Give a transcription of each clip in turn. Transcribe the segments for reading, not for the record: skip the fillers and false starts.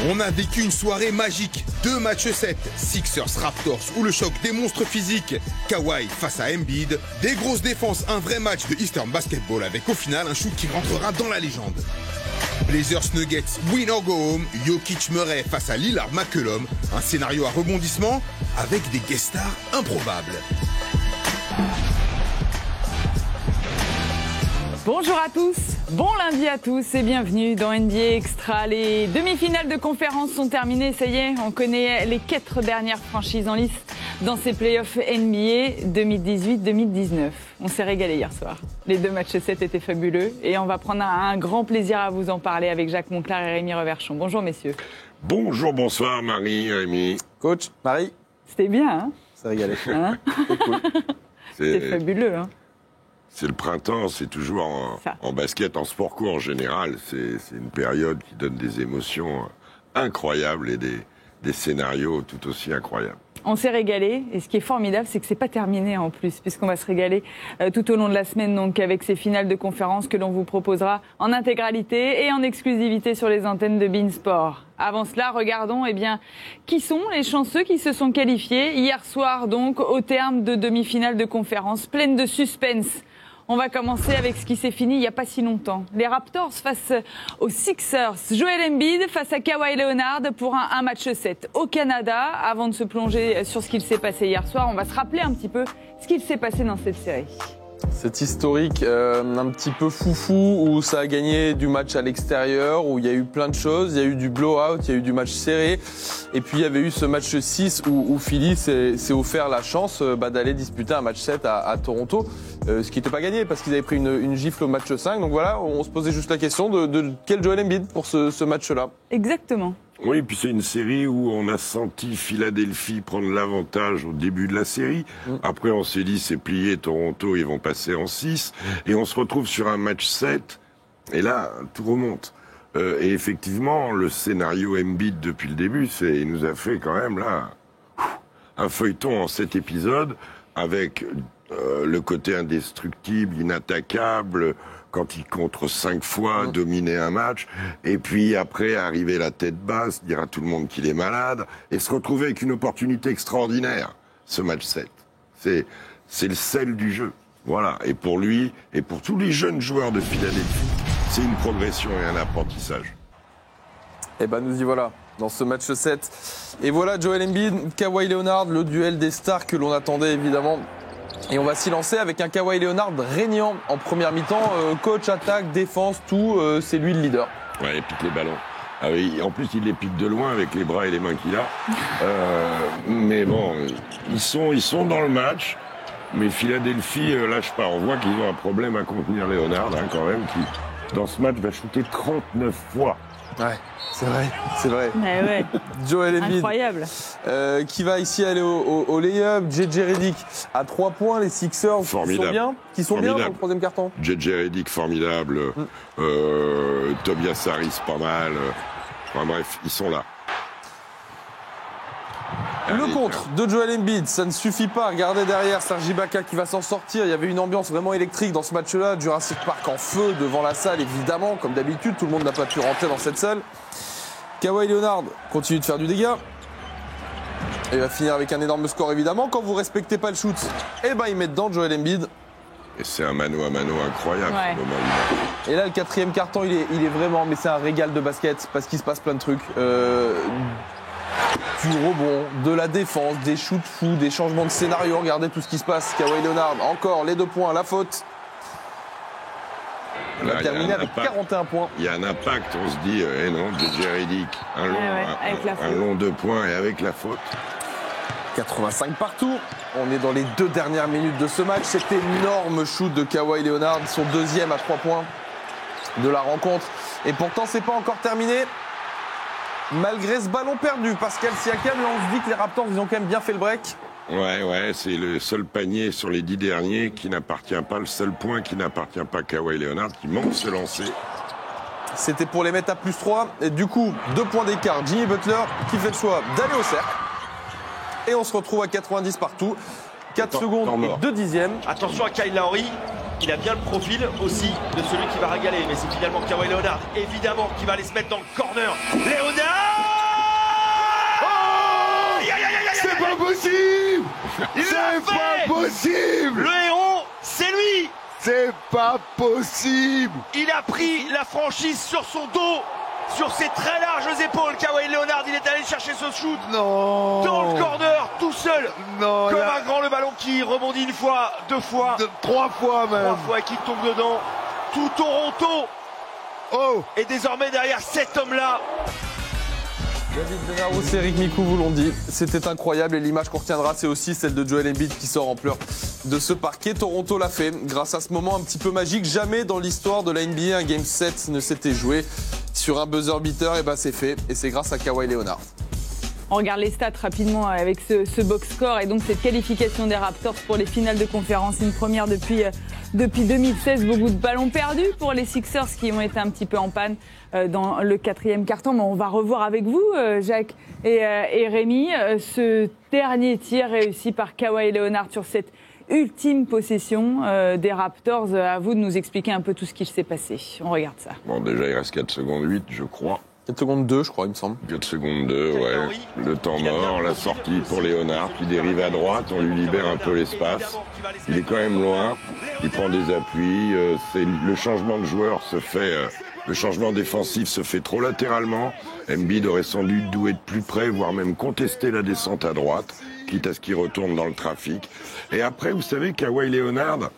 On a vécu une soirée magique, 2 matchs 7, Sixers-Raptors ou le choc des monstres physiques, Kawhi face à Embiid, des grosses défenses, un vrai match de Eastern Basketball avec au final un shoot qui rentrera dans la légende. Blazers-Nuggets, win or go home, Jokic-Murray face à Lillard-McCollum, un scénario à rebondissement avec des guest stars improbables. Bonjour à tous, bon lundi à tous et bienvenue dans NBA Extra. Les demi-finales de conférence sont terminées, ça y est, on connaît les 4 dernières franchises en lice dans ces playoffs NBA 2018-2019. On s'est régalé hier soir. Les 2 matchs 7 étaient fabuleux et on va prendre un grand plaisir à vous en parler avec Jacques Monclar et Rémi Reverchon. Bonjour messieurs. Bonjour, bonsoir Marie, Rémi. Coach, Marie. C'était bien, hein? C'est régalé. Hein? C'est cool. C'était fabuleux, hein? C'est le printemps, c'est toujours en basket, en sport co en général. C'est une période qui donne des émotions incroyables et des scénarios tout aussi incroyables. On s'est régalé et ce qui est formidable, c'est que c'est pas terminé en plus, puisqu'on va se régaler tout au long de la semaine donc avec ces finales de conférence que l'on vous proposera en intégralité et en exclusivité sur les antennes de beIN Sport. Avant cela, regardons qui sont les chanceux qui se sont qualifiés hier soir donc au terme de demi-finales de conférence pleines de suspense. On va commencer avec ce qui s'est fini il n'y a pas si longtemps. Les Raptors face aux Sixers. Joel Embiid face à Kawhi Leonard pour un match 7 au Canada. Avant de se plonger sur ce qu'il s'est passé hier soir, on va se rappeler un petit peu ce qu'il s'est passé dans cette série. C'est historique, un petit peu foufou, où ça a gagné du match à l'extérieur, où il y a eu plein de choses. Il y a eu du blowout, il y a eu du match serré. Et puis il y avait eu ce match 6 où Philly s'est offert la chance d'aller disputer un match 7 à Toronto. Ce qui n'était pas gagné parce qu'ils avaient pris une gifle au match 5. Donc voilà, on se posait juste la question de quel Joel Embiid pour ce match-là. Exactement. Oui, puis c'est une série où on a senti Philadelphie prendre l'avantage au début de la série. Après, on s'est dit, c'est plié, Toronto, ils vont passer en 6. Et on se retrouve sur un match 7. Et là, tout remonte. Et effectivement, le scénario Embiid depuis le début, il nous a fait quand même là un feuilleton en 7 épisodes avec le côté indestructible, inattaquable, quand il contre 5 fois, dominer un match, et puis après arriver la tête basse, dire à tout le monde qu'il est malade, et se retrouver avec une opportunité extraordinaire, ce match 7. C'est le sel du jeu. Voilà. Et pour lui, et pour tous les jeunes joueurs de Philadelphie, c'est une progression et un apprentissage. Et nous y voilà, dans ce match 7. Et voilà, Joel Embiid, Kawhi Leonard, le duel des stars que l'on attendait évidemment. Et on va s'y lancer avec un Kawhi Leonard régnant en première mi-temps. Coach, attaque, défense, tout, c'est lui le leader. Ouais, il pique les ballons. Ah oui, en plus, il les pique de loin avec les bras et les mains qu'il a. Mais bon, ils sont dans le match. Mais Philadelphie lâche pas. On voit qu'ils ont un problème à contenir Leonard, quand même, qui, dans ce match, va shooter 39 fois. Ouais, c'est vrai. Mais ouais. Joel Embiid. Incroyable. Qui va ici aller au lay-up. JJ Redick à 3 points. Les Sixers qui sont bien dans le troisième carton. JJ Redick, formidable. Tobias Harris, pas mal. Enfin bref, ils sont là. Le contre de Joel Embiid, ça ne suffit pas. Regardez derrière Serge Ibaka qui va s'en sortir. Il y avait une ambiance vraiment électrique dans ce match-là. Jurassic Park en feu devant la salle, évidemment. Comme d'habitude, tout le monde n'a pas pu rentrer dans cette salle. Kawhi Leonard continue de faire du dégât. Et va finir avec un énorme score, évidemment. Quand vous respectez pas le shoot, il met dedans Joel Embiid. Et c'est un mano à mano incroyable. Ouais. Et là, le 4e carton, il est vraiment... Mais c'est un régal de basket parce qu'il se passe plein de trucs. Du rebond, de la défense, des shoots fous, des changements de scénario. Regardez tout ce qui se passe. Kawhi Leonard, encore les 2 points, la faute. Il a terminé avec 41 points. Il y a un impact, on se dit, non, JJ Redick, un long 2 points et avec la faute. 85 partout. On est dans les 2 dernières minutes de ce match. Cet énorme shoot de Kawhi Leonard, son 2e à 3 points de la rencontre. Et pourtant, c'est pas encore terminé. Malgré ce ballon perdu, Pascal Siakam, là on se dit que les Raptors, ils ont quand même bien fait le break. Ouais, c'est le seul panier sur les 10 derniers qui n'appartient pas, le seul point qui n'appartient pas à Kawhi Leonard, qui manque se lancer. C'était pour les mettre à +3. Et du coup, 2 points d'écart. Jimmy Butler qui fait le choix d'aller au cercle. Et on se retrouve à 90 partout. 4 secondes et 2 dixièmes. Attention à Kyle Lowry. Il a bien le profil aussi de celui qui va régaler. Mais c'est finalement Kawhi Leonard, évidemment, qui va aller se mettre dans le corner. Leonard! possible. C'est pas possible. Le héros, c'est lui. C'est pas possible. Il a pris la franchise sur son dos, sur ses très larges épaules. Kawhi Leonard, il est allé chercher ce shoot. Non. Dans le corner, tout seul. Non. Comme un grand, le ballon qui rebondit une fois, 2 fois. 3 fois même. 3 fois et qui tombe dedans. Tout Toronto est désormais derrière cet homme-là. David Benarous et Eric Mikou vous l'ont dit, c'était incroyable et l'image qu'on retiendra c'est aussi celle de Joel Embiid qui sort en pleurs de ce parquet. Toronto l'a fait grâce à ce moment un petit peu magique. Jamais dans l'histoire de la NBA un Game 7 ne s'était joué sur un buzzer beater, et ben c'est fait et c'est grâce à Kawhi Leonard. On regarde les stats rapidement avec ce box score et donc cette qualification des Raptors pour les finales de conférence, une première depuis 2016. Beaucoup de ballons perdus pour les Sixers qui ont été un petit peu en panne dans le 4e quart-temps. Mais on va revoir avec vous, Jacques et Rémi, ce dernier tir réussi par Kawhi Leonard sur cette ultime possession des Raptors. À vous de nous expliquer un peu tout ce qui s'est passé. On regarde ça. Bon, déjà, il reste 4 secondes 8, je crois. 4 secondes 2, je crois, il me semble. 4 secondes 2, ouais. Le temps mort, la sortie pour Léonard, qui dérive à droite, on lui libère un peu l'espace. Il est quand même loin, il prend des appuis. Le changement de joueur se fait, le changement défensif se fait trop latéralement. Embiid aurait sans doute dû être plus près, voire même contester la descente à droite, quitte à ce qu'il retourne dans le trafic. Et après, vous savez, Kawhi Leonard,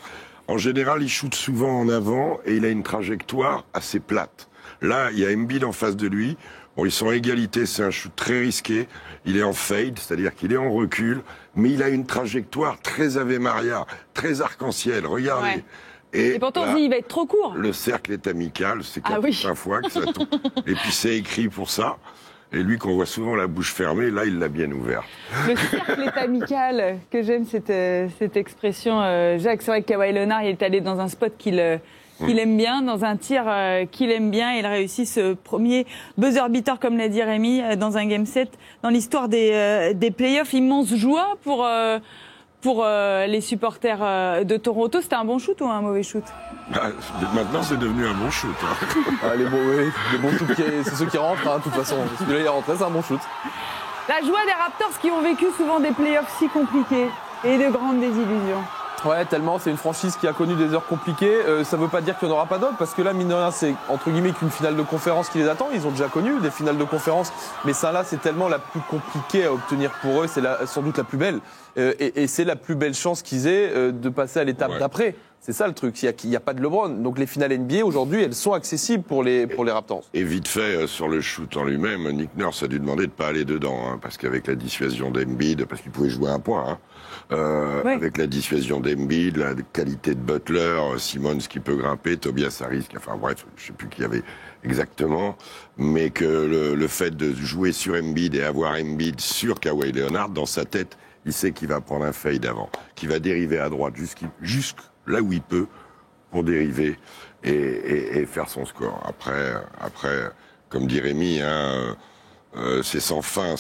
en général, il shoot souvent en avant et il a une trajectoire assez plate. Là, il y a Embiid en face de lui. Bon, ils sont à égalité, c'est un shoot très risqué. Il est en fade, c'est-à-dire qu'il est en recul, mais il a une trajectoire très Ave Maria, très arc-en-ciel. Regardez. Ouais. Et pourtant, là, il va être trop court. Le cercle est amical, c'est 5 fois que ça tombe. Et puis c'est écrit pour ça. Et lui, qu'on voit souvent la bouche fermée, là, il l'a bien ouverte. Le cercle est amical, que j'aime cette expression. Jacques, c'est vrai que Kawhi Leonard, il est allé dans un spot qu'il aime bien, dans un tir qu'il aime bien. Il réussit ce premier buzzer beater, comme l'a dit Rémi, dans un Game 7. Dans l'histoire des playoffs, immense joie pour les supporters de Toronto. C'était un bon shoot ou un mauvais shoot? Maintenant, c'est devenu un bon shoot. Ah, les bons shoots, c'est ceux qui rentrent, hein, de toute façon. Celui-là, il est rentré, c'est un bon shoot. La joie des Raptors qui ont vécu souvent des playoffs si compliqués et de grandes désillusions. Ouais, tellement, c'est une franchise qui a connu des heures compliquées. Ça veut pas dire qu'il n'y en aura pas d'autres, parce que là, mine de rien, c'est entre guillemets qu'une finale de conférence qui les attend. Ils ont déjà connu des finales de conférence, mais celle-là, c'est tellement la plus compliquée à obtenir pour eux. C'est sans doute la plus belle. Et c'est la plus belle chance qu'ils aient de passer à l'étape d'après. C'est ça le truc, il n'y a pas de LeBron. Donc les finales NBA, aujourd'hui, elles sont accessibles pour les Raptors. Et vite fait, sur le shoot en lui-même, Nick Nurse a dû demander de ne pas aller dedans, hein, parce qu'avec la dissuasion d'Embiid, parce qu'il pouvait jouer un point, avec la dissuasion d'Embiid, la qualité de Butler, Simmons qui peut grimper, Tobias Harris, enfin bref, je ne sais plus qui y avait exactement, mais que le fait de jouer sur Embiid et avoir Embiid sur Kawhi Leonard, dans sa tête, il sait qu'il va prendre un fade avant, qu'il va dériver à droite jusque là où il peut pour dériver et faire son score. Après, comme dit Rémi, c'est sans fin.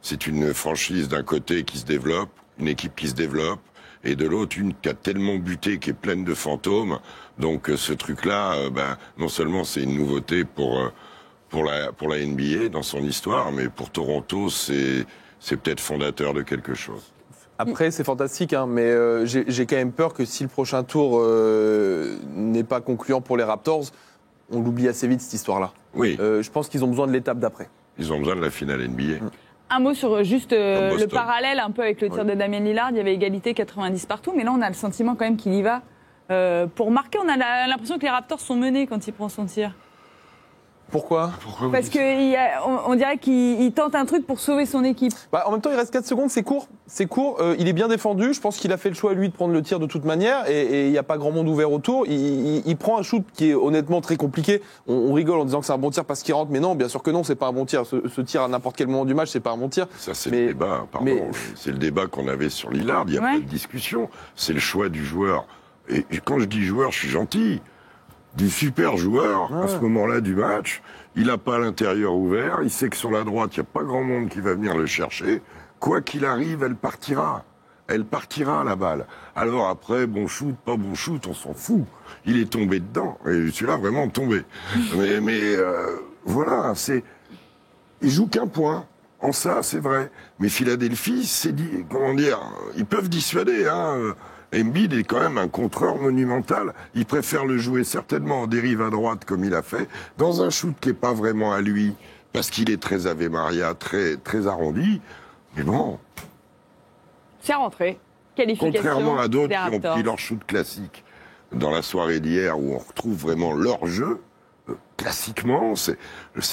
C'est une franchise d'un côté qui se développe, une équipe qui se développe, et de l'autre une qui a tellement buté, qui est pleine de fantômes. Donc ce truc-là, non seulement c'est une nouveauté pour la NBA dans son histoire, mais pour Toronto, c'est peut-être fondateur de quelque chose. Après, c'est fantastique, hein, mais j'ai quand même peur que si le prochain tour n'est pas concluant pour les Raptors, on l'oublie assez vite, cette histoire-là. Oui. Je pense qu'ils ont besoin de l'étape d'après. Ils ont besoin de la finale NBA. Un mot sur juste le parallèle un peu avec le tir de Damian Lillard. Il y avait égalité 90 partout, mais là, on a le sentiment quand même qu'il y va pour marquer. On a l'impression que les Raptors sont menés quand il prend son tir. Pourquoi Parce qu'on dirait qu'il tente un truc pour sauver son équipe. En même temps, il reste 4 secondes, c'est court. Il est bien défendu. Je pense qu'il a fait le choix, lui, de prendre le tir de toute manière. Et il n'y a pas grand monde ouvert autour. Il prend un shoot qui est honnêtement très compliqué. On rigole en disant que c'est un bon tir parce qu'il rentre. Mais non, bien sûr que non, c'est pas un bon tir. Ce tir à n'importe quel moment du match, c'est pas un bon tir. Ça, c'est le débat, c'est le débat qu'on avait sur Lillard. Il n'y a pas de discussion. C'est le choix du joueur. Et quand je dis joueur, je suis gentil. Du super joueur, à ce moment-là du match, il n'a pas l'intérieur ouvert, il sait que sur la droite, il n'y a pas grand monde qui va venir le chercher. Quoi qu'il arrive, elle partira. Elle partira, la balle. Alors après, bon shoot, pas bon shoot, on s'en fout. Il est tombé dedans, et celui-là, vraiment tombé. mais voilà, il joue qu'un point. En ça, c'est vrai. Mais Philadelphie, comment dire, ils peuvent dissuader. Embiid est quand même un contreur monumental. Il préfère le jouer certainement en dérive à droite comme il a fait, dans un shoot qui n'est pas vraiment à lui, parce qu'il est très Ave Maria, très, très arrondi. Mais bon. C'est rentré. Qualification. Contrairement à d'autres des qui ont Raptors. pris leur shoot classique dans la soirée d'hier, où on retrouve vraiment leur jeu, classiquement, c'est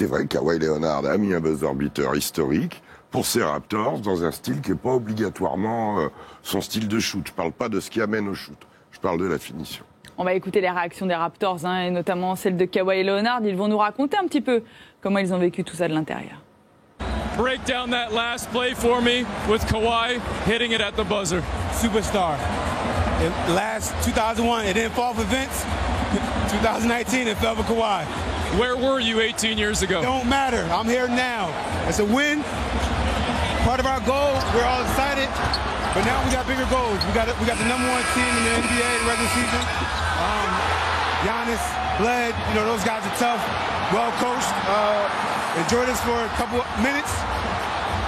vrai que Kawhi Leonard a mis un buzzer beater historique pour ses Raptors dans un style qui n'est pas obligatoirement son style de shoot. Je ne parle pas de ce qui amène au shoot, je parle de la finition. On va écouter les réactions des Raptors, et notamment celle de Kawhi Leonard. Ils vont nous raconter un petit peu comment ils ont vécu tout ça de l'intérieur. Break down that last play for me with Kawhi hitting it at the buzzer. Superstar. Last 2001, it didn't fall for Vince. 2019, it fell for Kawhi. Where were you 18 years ago? Don't matter. I'm here now. It's a win. Part of our goal. We're all excited. But now we got bigger goals. We got the number one team in the NBA in the regular season. Giannis, Bled, those guys are tough, well coached. Enjoy this for a couple minutes,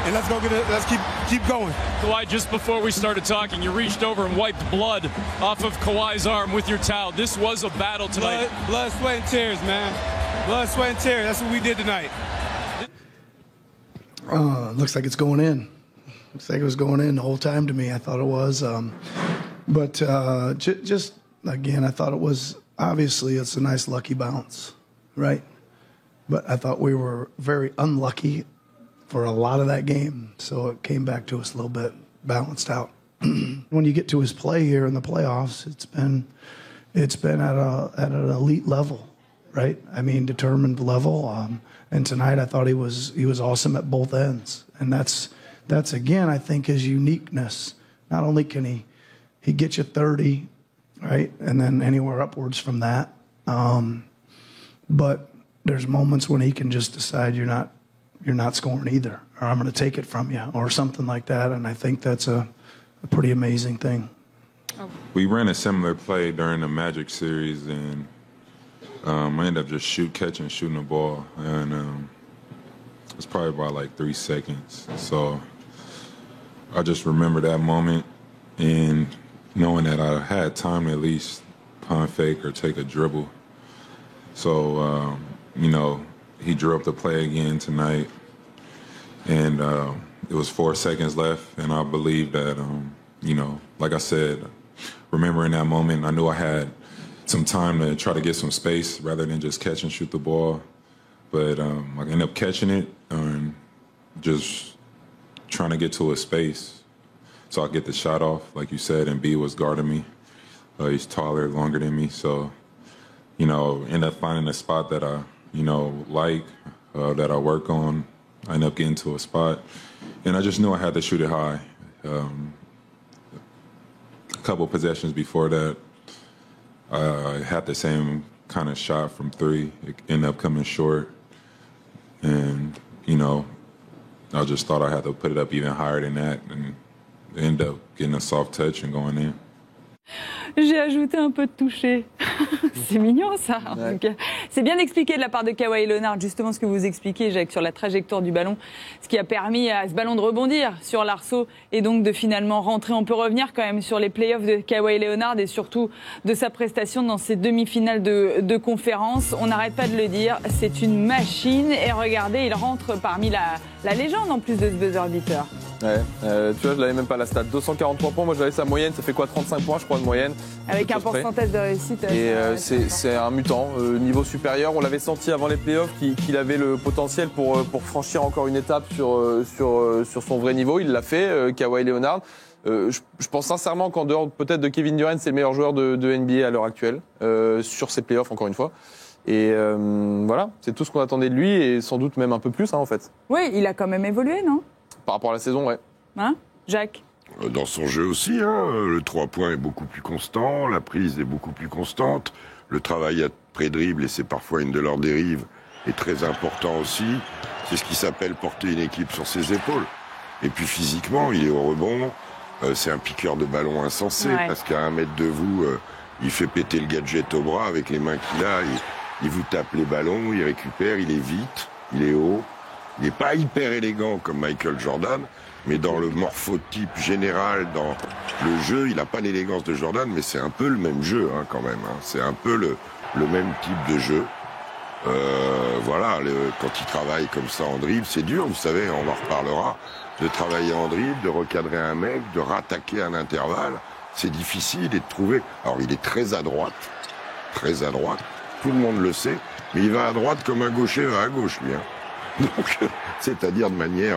and let's keep going. Kawhi, just before we started talking, you reached over and wiped blood off of Kawhi's arm with your towel. This was a battle tonight. Blood, sweat, and tears, man. Blood, sweat, and tears. That's what we did tonight. Looks like it's going in. Looks like it was going in the whole time to me. I thought it was. But just, again, I thought it was, obviously, it's a nice lucky bounce, right? But I thought we were very unlucky for a lot of that game. So it came back to us a little bit, balanced out. When you get to his play here in the playoffs, it's been at an elite level, right? I mean, determined level. And tonight I thought he was awesome at both ends. And that's again, I think, his uniqueness. Not only can he get you 30, right? And then anywhere upwards from that. But there's moments when he can just decide you're not scoring either, or I'm going to take it from you, or something like that. And I think that's a pretty amazing thing. We ran a similar play during the Magic series, and I ended up just shooting the ball, and it was probably about like 3 seconds. So I just remember that moment and knowing that I had time to at least pump fake or take a dribble. So, he drew up the play again tonight, and it was 4 seconds left, and I believe that, like I said, remembering that moment, I knew I had some time to try to get some space rather than just catch and shoot the ball. But I ended up catching it and just trying to get to a space so I get the shot off. Like you said, and B was guarding me. He's taller, longer than me, so end up finding a spot that I, that I work on. I end up getting to a spot, and I just knew I had to shoot it high. A couple possessions before that, I had the same kind of shot from 3. It ended up coming short, and, I just thought I had to put it up even higher than that, and end up getting a soft touch and going in. J'ai ajouté un peu de toucher. C'est mignon, ça. En tout cas. C'est bien expliqué de la part de Kawhi Leonard, justement ce que vous expliquez, Jacques, sur la trajectoire du ballon, ce qui a permis à ce ballon de rebondir sur l'arceau et donc de finalement rentrer. On peut revenir quand même sur les playoffs de Kawhi Leonard et surtout de sa prestation dans ces demi-finales de conférence. On n'arrête pas de le dire, c'est une machine. Et regardez, il rentre parmi la légende en plus de ce buzzer beater. Ouais, tu vois, je l'avais même pas la stat. 243 points, moi j'avais sa moyenne, ça fait quoi, 35 points je crois de moyenne. Avec un pourcentage de réussite. Et c'est un mutant, niveau supérieur. On l'avait senti avant les playoffs qu'il avait le potentiel pour franchir encore une étape sur son vrai niveau. Il l'a fait, Kawhi Leonard. Je pense sincèrement qu'en dehors peut-être de Kevin Durant, c'est le meilleur joueur de NBA à l'heure actuelle, sur ses playoffs encore une fois. Et voilà, c'est tout ce qu'on attendait de lui et sans doute même un peu plus en fait. Oui, il a quand même évolué, non ? Par rapport à la saison, ouais. Hein, Jacques ? Dans son jeu aussi, le 3 points est beaucoup plus constant, la prise est beaucoup plus constante, le travail après dribble, et c'est parfois une de leurs dérives, est très important aussi. C'est ce qui s'appelle porter une équipe sur ses épaules. Et puis physiquement, il est au rebond, c'est un piqueur de ballon insensé, parce qu'à 1 mètre de vous, il fait péter le gadget au bras avec les mains qu'il a, il vous tape les ballons, il récupère, il est vite, il est haut. Il n'est pas hyper élégant comme Michael Jordan, mais dans le morphotype général, dans le jeu, il n'a pas l'élégance de Jordan, mais c'est un peu le même jeu quand même. C'est un peu le même type de jeu. Voilà, quand il travaille comme ça en dribble, c'est dur, vous savez, on en reparlera, de travailler en dribble, de recadrer un mec, de rattaquer un intervalle. C'est difficile et de trouver... Alors, il est très à droite, tout le monde le sait, mais il va à droite comme un gaucher va à gauche, lui. Donc, c'est-à-dire de manière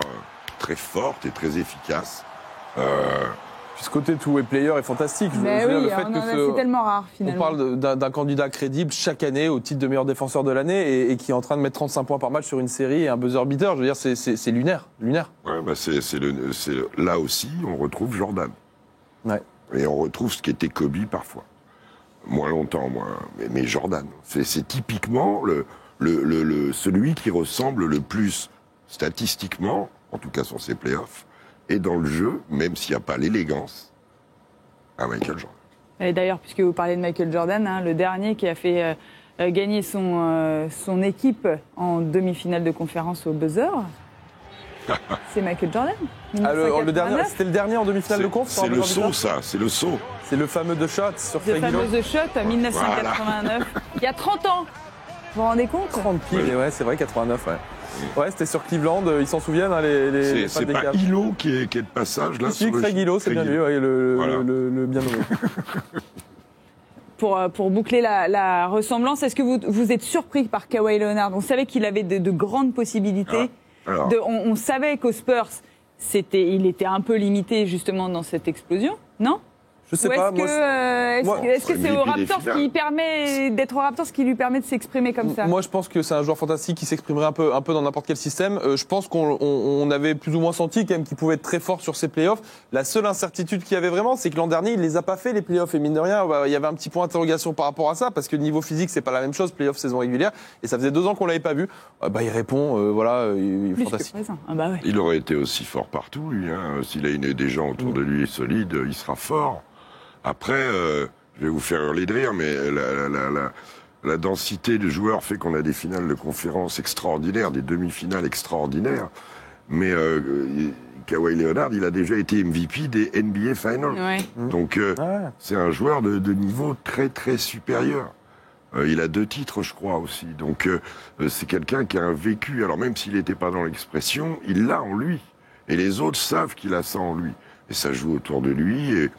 très forte et très efficace. Puis ce côté two-way player est fantastique. Mais oui, c'est tellement rare, finalement. On parle d'un candidat crédible chaque année au titre de meilleur défenseur de l'année et qui est en train de mettre 35 points par match sur une série et un buzzer beater. Je veux dire, c'est lunaire. Ouais, bah là aussi, on retrouve Jordan. Ouais. Et on retrouve ce qu'était Kobe parfois. Moins longtemps, mais Jordan. C'est typiquement celui qui ressemble le plus statistiquement, en tout cas sur ses playoffs, et dans le jeu, même s'il n'y a pas l'élégance, à Michael Jordan. Et d'ailleurs, puisque vous parlez de Michael Jordan, le dernier qui a fait gagner son équipe en demi-finale de conférence au buzzer, c'est Michael Jordan. C'était le dernier en demi-finale de conf. C'est le saut, ça. C'est le saut. C'est le fameux The Shot sur Craig Gillot. Le fameux The Shot, 1989. Voilà. Il y a 30 ans. Vous vous rendez compte? 30 piles, ouais, c'est vrai, 89, ouais. Ouais, c'était sur Cleveland, ils s'en souviennent, les c'est pas Gillot qui est de passage, là? Si, Craig Gillot, c'est bien lui, ouais, le bien nommé. Pour boucler la ressemblance, est-ce que vous êtes surpris par Kawhi Leonard? On savait qu'il avait de grandes possibilités. On savait qu'aux Spurs, il était un peu limité justement dans cette explosion, non? Je sais pas. Est-ce que c'est aux Raptors qui permet d'être aux Raptors qui lui permet de s'exprimer comme ça? Moi, je pense que c'est un joueur fantastique qui s'exprimerait un peu dans n'importe quel système. Je pense qu'on avait plus ou moins senti quand même qu'il pouvait être très fort sur ses playoffs. La seule incertitude qu'il y avait vraiment, c'est que l'an dernier, il les a pas fait les playoffs et mine de rien, il y avait un petit point d'interrogation par rapport à ça parce que niveau physique, c'est pas la même chose, playoffs saison régulière et ça faisait 2 ans qu'on l'avait pas vu. Il répond, il est fantastique. Ouais. Il aurait été aussi fort partout, lui. S'il a des gens autour de lui solides, il sera fort. Après, je vais vous faire hurler de rire, mais la densité de joueurs fait qu'on a des finales de conférence extraordinaires, des demi-finales extraordinaires. Mais Kawhi Leonard, il a déjà été MVP des NBA Finals. Ouais. Donc, c'est un joueur de niveau très, très supérieur. Il a 2 titres, je crois, aussi. Donc, c'est quelqu'un qui a un vécu. Alors, même s'il n'était pas dans l'expression, il l'a en lui. Et les autres savent qu'il a ça en lui. Et ça joue autour de lui. Et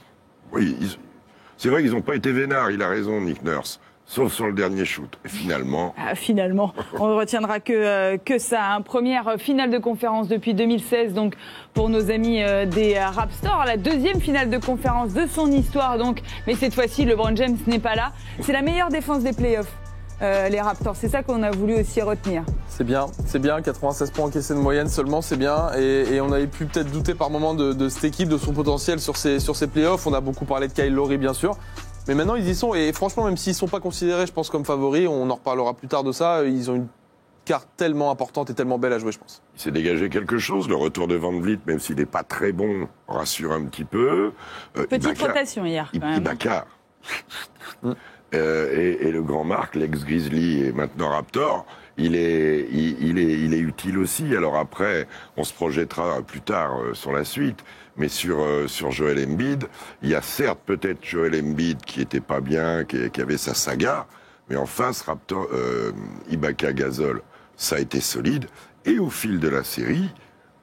oui, c'est vrai qu'ils n'ont pas été vénards, il a raison, Nick Nurse. Sauf sur le dernier shoot. Et finalement... Finalement, on ne retiendra que ça. Première finale de conférence depuis 2016, donc pour nos amis des Raptors. La 2e finale de conférence de son histoire, donc. Mais cette fois-ci, LeBron James n'est pas là. C'est la meilleure défense des playoffs. Les Raptors, c'est ça qu'on a voulu aussi retenir. C'est bien, 96 points encaissés de moyenne seulement, c'est bien. Et on avait pu peut-être douter par moment de cette équipe, de son potentiel sur ses playoffs. On a beaucoup parlé de Kyle Lowry, bien sûr. Mais maintenant, ils y sont. Et franchement, même s'ils ne sont pas considérés, je pense, comme favoris, on en reparlera plus tard de ça, ils ont une carte tellement importante et tellement belle à jouer, je pense. Il s'est dégagé quelque chose. Le retour de Van Vliet, même s'il n'est pas très bon, rassure un petit peu. Petite rotation hier, quand même. Ibaka. Et le grand Marc, l'ex-Grizzly et maintenant Raptor, il est utile aussi. Alors après, on se projettera plus tard sur la suite, mais sur Joel Embiid, il y a certes peut-être Joel Embiid qui était pas bien, qui avait sa saga, mais en face, Raptor, Ibaka, Gasol, ça a été solide. Et au fil de la série,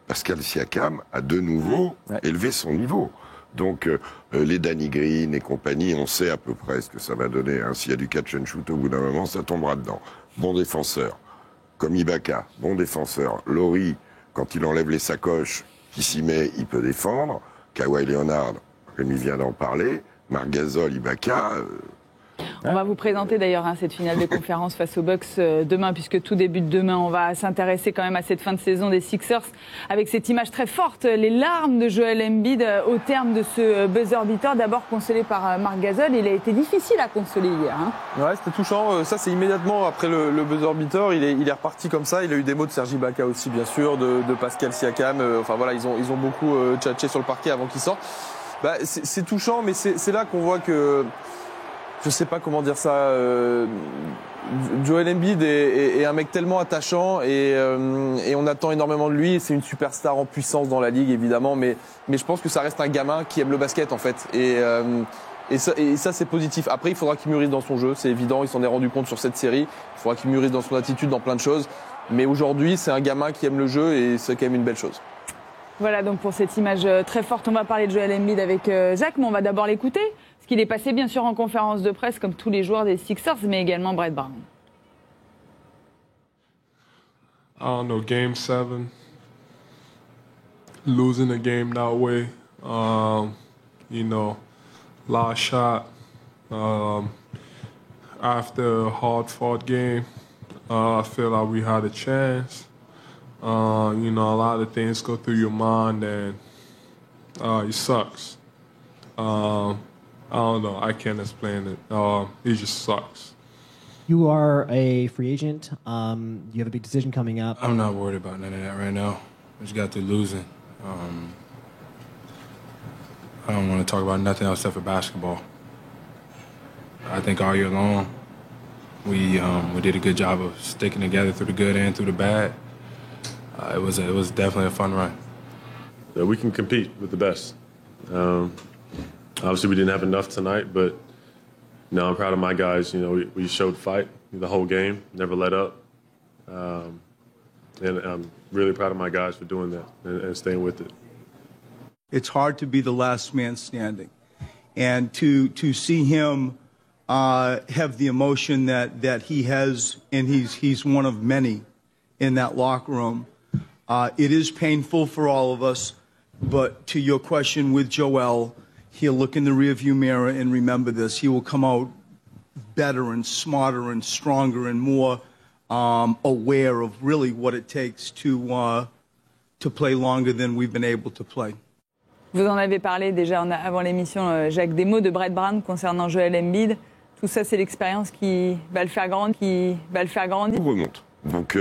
Pascal Siakam a de nouveau élevé son niveau. Donc, les Danny Green et compagnie, on sait à peu près ce que ça va donner. S'il y a du catch and shoot, au bout d'un moment, ça tombera dedans. Bon défenseur, comme Ibaka, bon défenseur. Lowry, quand il enlève les sacoches, qui s'y met, il peut défendre. Kawhi Leonard, Rémi vient d'en parler. Marc Gasol, Ibaka... On va vous présenter d'ailleurs cette finale de conférence face aux Bucks demain, puisque tout débute demain. On va s'intéresser quand même à cette fin de saison des Sixers avec cette image très forte, les larmes de Joel Embiid au terme de ce buzzer beater, d'abord consolé par Marc Gasol. Il a été difficile à consoler hier. Ouais, c'était touchant. Ça, c'est immédiatement après le buzzer beater. Il est reparti comme ça. Il a eu des mots de Serge Ibaka aussi, bien sûr, de Pascal Siakam. Ils ont beaucoup tchatché sur le parquet avant qu'il sorte. C'est touchant, mais c'est là qu'on voit que... Je sais pas comment dire ça. Joel Embiid est un mec tellement attachant et on attend énormément de lui. C'est une superstar en puissance dans la ligue, évidemment, mais je pense que ça reste un gamin qui aime le basket, en fait. Et ça, c'est positif. Après, il faudra qu'il mûrisse dans son jeu, c'est évident. Il s'en est rendu compte sur cette série. Il faudra qu'il mûrisse dans son attitude, dans plein de choses. Mais aujourd'hui, c'est un gamin qui aime le jeu et c'est quand même une belle chose. Voilà donc pour cette image très forte, on va parler de Joel Embiid avec Jacques, mais on va d'abord l'écouter. Parce qu'il est passé bien sûr en conférence de presse comme tous les joueurs des Sixers, mais également Brett Brown. I don't know, Game 7, losing a game that way, last shot after a hard-fought game, I feel like we had a chance. A lot of things go through your mind and it sucks. I don't know, I can't explain it. It just sucks. You are a free agent. You have a big decision coming up. I'm not worried about none of that right now. I just got through losing. I don't want to talk about nothing else except for basketball. I think all year long, we did a good job of sticking together through the good and through the bad. It was definitely a fun run. We can compete with the best. Obviously, we didn't have enough tonight, but I'm proud of my guys. We showed fight the whole game, never let up. And I'm really proud of my guys for doing that and staying with it. It's hard to be the last man standing. And to see him have the emotion that he has, and he's one of many in that locker room, it is painful for all of us. But to your question with Joel, he'll look in the rearview mirror and remember this. He will come out better and smarter and stronger and more aware of really what it takes to play longer than we've been able to play. Vous en avez parlé déjà avant l'émission, Jacques, des mots de Brett Brown concernant Joel Embiid. Tout ça, c'est l'expérience qui va le faire grandir. On remonte. Donc,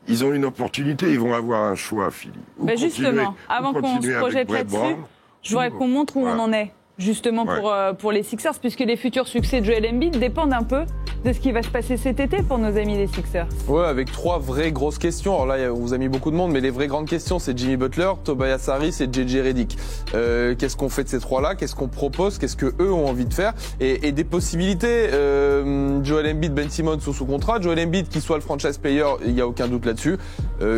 ils ont une opportunité, ils vont avoir un choix, Philly. Justement, avant qu'on se projette là-dessus, je voudrais qu'on montre où on en est, justement, pour les Sixers, puisque les futurs succès de Joel Embiid dépendent un peu de ce qui va se passer cet été pour nos amis des Sixers. Ouais, avec 3 vraies grosses questions. Alors là, on vous a mis beaucoup de monde, mais les vraies grandes questions, c'est Jimmy Butler, Tobias Harris et JJ Redick. Qu'est-ce qu'on fait de ces 3-là? Qu'est-ce qu'on propose? Qu'est-ce que eux ont envie de faire? Et des possibilités. Joel Embiid, Ben Simmons sont sous contrat. Joel Embiid qui soit le franchise player, il n'y a aucun doute là-dessus.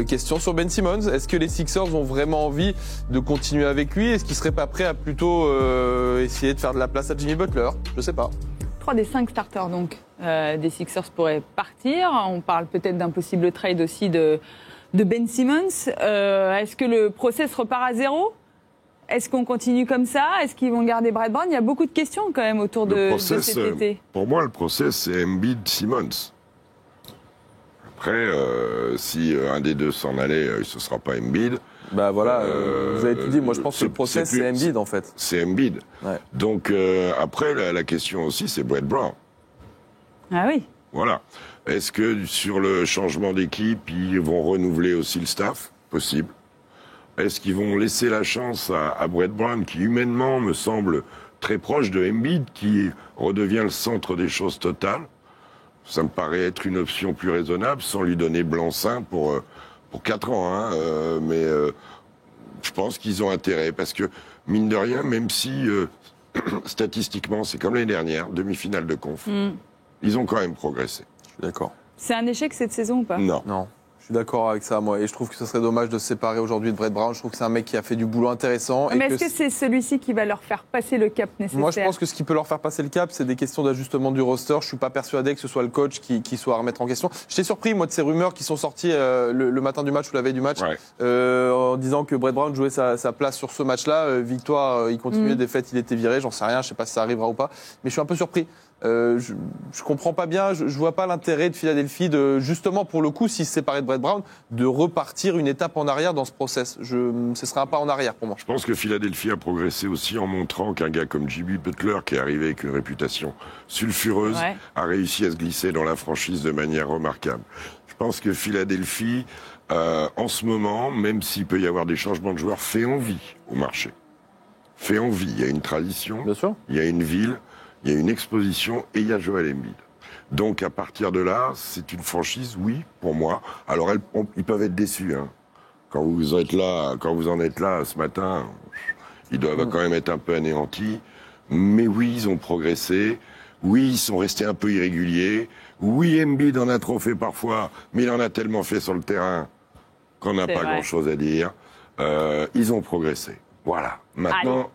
Question sur Ben Simmons. Est-ce que les Sixers ont vraiment envie de continuer avec lui? Est-ce qu'ils seraient pas prêts à plutôt essayer de faire de la place à Jimmy Butler? Je sais pas. 3 des 5 starters donc des Sixers pourraient partir. On parle peut-être d'un possible trade aussi de Ben Simmons. Est-ce que le process repart à zéro? Est-ce qu'on continue comme ça? Est-ce qu'ils vont garder Brett Brown? Il y a beaucoup de questions quand même autour de cet été. Pour moi, le process, c'est Embiid-Simmons. Après, si un des deux s'en allait, ce ne sera pas Embiid. Bah voilà, vous avez tout dit. Moi, je pense que le process, c'est Embiid, en fait. C'est Embiid. Ouais. Donc, après, la question aussi, c'est Brett Brown. Ah oui. Voilà. Est-ce que sur le changement d'équipe, ils vont renouveler aussi le staff? Possible. Est-ce qu'ils vont laisser la chance à Brett Brown, qui humainement me semble très proche de Embiid, qui redevient le centre des choses totales? Ça me paraît être une option plus raisonnable, sans lui donner blanc-seing pour 4 ans. Mais je pense qu'ils ont intérêt, parce que, mine de rien, même si statistiquement, c'est comme l'année dernière, demi-finale de conf, ils ont quand même progressé. Je suis d'accord. C'est un échec cette saison ou pas? Non. Je suis d'accord avec ça, moi. Et je trouve que ce serait dommage de se séparer aujourd'hui de Brett Brown. Je trouve que c'est un mec qui a fait du boulot intéressant. Mais est-ce que c'est celui-ci qui va leur faire passer le cap nécessaire? Moi, je pense que ce qui peut leur faire passer le cap, c'est des questions d'ajustement du roster. Je suis pas persuadé que ce soit le coach qui soit à remettre en question. J'étais surpris, moi, de ces rumeurs qui sont sorties le matin du match ou la veille du match, en disant que Brett Brown jouait sa place sur ce match-là. Victoire, il continuait, défaite, il était viré. J'en sais rien, je sais pas si ça arrivera ou pas. Mais je suis un peu surpris. Je comprends pas bien, je vois pas l'intérêt de Philadelphie de, justement pour le coup, s'il se séparait de Brett Brown, de repartir une étape en arrière dans ce process. Ce serait un pas en arrière pour moi. Je pense que Philadelphie a progressé aussi en montrant qu'un gars comme Jimmy Butler, qui est arrivé avec une réputation sulfureuse, a réussi à se glisser dans la franchise de manière remarquable. Je pense que Philadelphie, en ce moment, même s'il peut y avoir des changements de joueurs, fait envie au marché. Fait envie. Il y a une tradition, bien sûr. Il y a une ville, il y a une exposition et il y a Joel Embiid. Donc à partir de là, c'est une franchise, oui, pour moi. Alors ils peuvent être déçus. Hein. Quand vous en êtes là ce matin, ils doivent quand même être un peu anéantis. Mais oui, ils ont progressé. Oui, ils sont restés un peu irréguliers. Oui, Embiid en a trop fait parfois, mais il en a tellement fait sur le terrain qu'on n'a pas grand-chose à dire. Ils ont progressé. Voilà. Maintenant,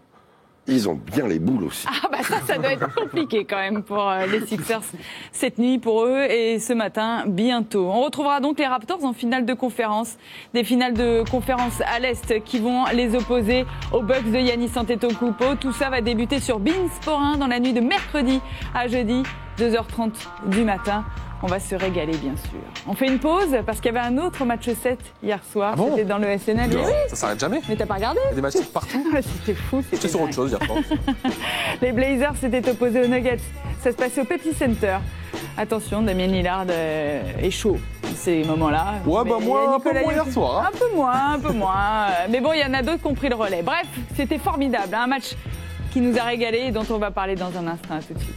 ils ont bien les boules aussi. Ah bah ça doit être compliqué quand même pour les Sixers cette nuit pour eux et ce matin bientôt. On retrouvera donc les Raptors en finale de conférence. Des finales de conférence à l'Est qui vont les opposer aux Bucks de Giannis Antetokounmpo. Tout ça va débuter sur beIN Sport 1 dans la nuit de mercredi à jeudi, 2h30 du matin. On va se régaler, bien sûr. On fait une pause parce qu'il y avait un autre match 7 hier soir. Ah bon? C'était dans le SNL. Oui. Ça s'arrête jamais. Mais t'as pas regardé? Il y a des matchs partout. C'était fou. C'était sur autre chose hier soir. Les Blazers s'étaient opposés aux Nuggets. Ça se passait au Pepsi Center. Attention, Damien Lillard est chaud ces moments-là. Ouais, bah moi, un peu moins hier soir. Hein. Un peu moins. Mais bon, il y en a d'autres qui ont pris le relais. Bref, c'était formidable. Un match qui nous a régalés et dont on va parler dans un instant. À tout de suite.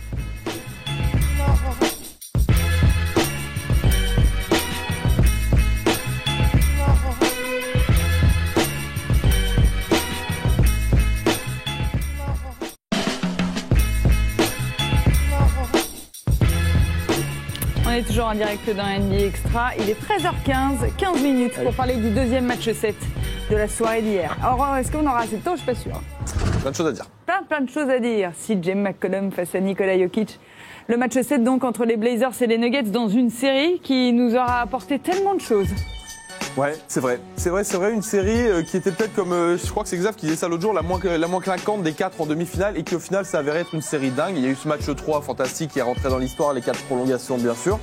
On est toujours en direct dans NBA Extra. Il est 13h15, 15 minutes pour parler du deuxième match 7 de la soirée d'hier. Alors, est-ce qu'on aura assez de temps? Je suis pas sûre. Plein de choses à dire. Plein de choses à dire. CJ McCollum face à Nikola Jokic. Le match 7 donc entre les Blazers et les Nuggets dans une série qui nous aura apporté tellement de choses. Ouais, c'est vrai, une série qui était peut-être comme, je crois que c'est Xav qui disait ça l'autre jour, la moins clinquante des 4 en demi-finale et qui au final s'est avéré être une série dingue. Il y a eu ce match 3 fantastique qui est rentré dans l'histoire, les 4 prolongations bien sûr.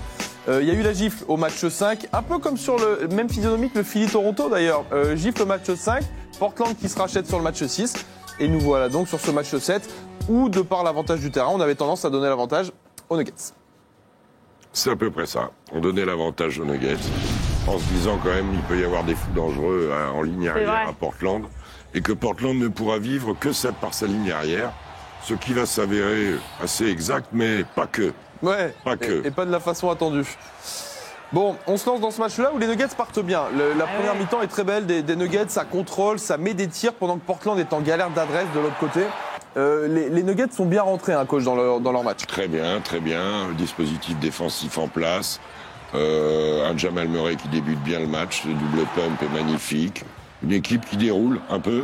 Il y a eu la gifle au match 5, un peu comme sur le même physionomie que le Philly-Toronto d'ailleurs. Gifle au match 5, Portland qui se rachète sur le match 6 et nous voilà donc sur ce match 7 où de par l'avantage du terrain, on avait tendance à donner l'avantage aux Nuggets. C'est à peu près ça, on donnait l'avantage aux Nuggets. En se disant quand même qu'il peut y avoir des fous dangereux en ligne arrière à Portland et que Portland ne pourra vivre que par sa ligne arrière, ce qui va s'avérer assez exact, mais pas que. Ouais, pas que. Et pas de la façon attendue. Bon, on se lance dans ce match-là où les Nuggets partent bien. La première mi-temps est très belle, des Nuggets, ça contrôle, ça met des tirs pendant que Portland est en galère d'adresse de l'autre côté. Les Nuggets sont bien rentrés, hein, coach, dans leur match. Très bien. Dispositif défensif en place. Un Jamal Murray qui débute bien le match, le double pump est magnifique. Une équipe qui déroule un peu.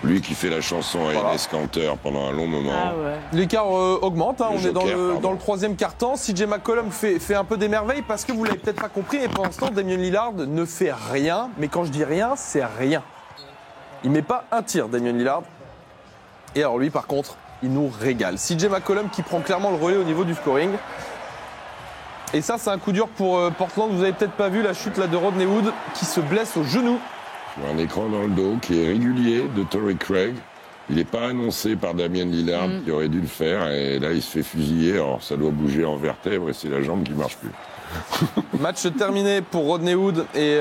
Lui qui fait la chanson à Enes Kanter pendant un long moment. Ah ouais. L'écart augmente, hein, on est dans le troisième quart-temps. CJ McCollum fait un peu des merveilles parce que vous l'avez peut-être pas compris, mais pour l'instant, Damien Lillard ne fait rien. Mais quand je dis rien, c'est rien. Il met pas un tir, Damien Lillard. Et alors lui, par contre, il nous régale. CJ McCollum qui prend clairement le relais au niveau du scoring. Et ça, c'est un coup dur pour Portland. Vous avez peut-être pas vu la chute là de Rodney Hood qui se blesse au genou. Un écran dans le dos qui est régulier de Torrey Craig. Il n'est pas annoncé par Damien Lillard qui aurait dû le faire. Et là, il se fait fusiller. Alors, ça doit bouger en vertèbre et c'est la jambe qui ne marche plus. Match terminé pour Rodney Hood. Et